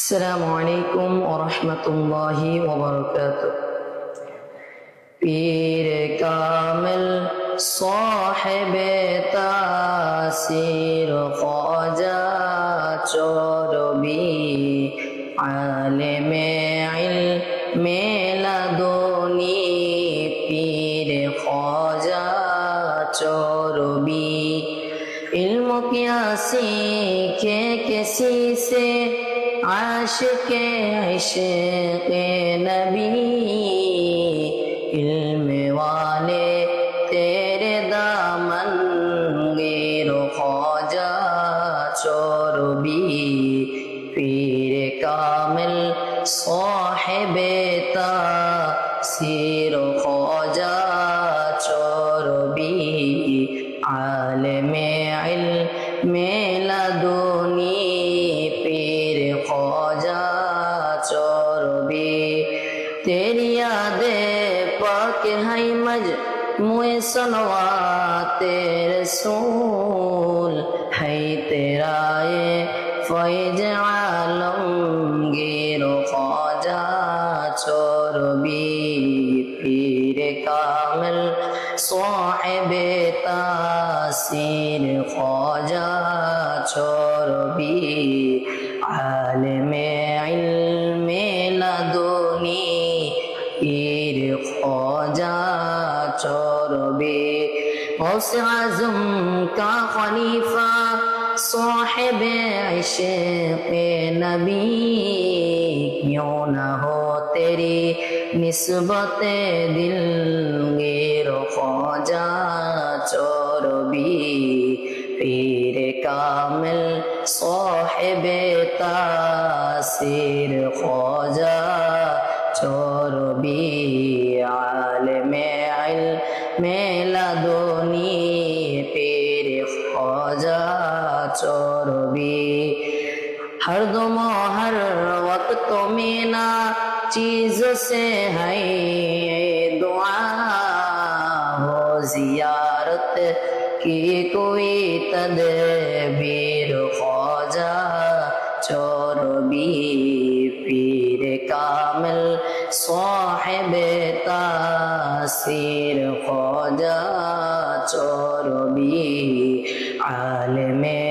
আসসালামু আলাইকুম ওয়া রাহমাতুল্লাহি ওয়া বারাকাতুহু। পীর কামিল সাহেবে তাসির খ্বাজা চরবি আলেমে ইলমে লাদুনি পীর খ্বাজা चोरबी इल्म क्या सीखे किसी से आशिक़ इश्क़ नबी इल्म वाले तेरे दामन गिरो ख्वाजा चोरबी पीर कामिल साहिबे तासीर ख्वाजा चोरबी आलमे इल्मे लदुनी पीर ख्वाजा चोरबी तेरी यादे पाक है मजमुए सनवाते रसूल है तेरा ये फैज आलमगीर ख्वाजा चोरबी पीर कामिल साहिबे तासीर ख्वाजा चोरबी आलिमे इल्मे लदुनी पीर ख्वाजा चोरबी गौसे आज़म का खलीफा साहिबे इश्क़ नबी क्यों न हो तेरी निस्बते दिलगीर ख्वाजा चोरबी पीर कामिल साहिबे तासीर ख्वाजा चोरबी आलिमे इल्मे लदुनी पीर ख्वाजा चोरबी हर दम हर वक्त में ना चीज से है दुआ हो जियारत की कोई तदबीर ख्वाजा चोरबी पीर कामिल साहिबे तासीर ख्वाजा चोरबी आलिमे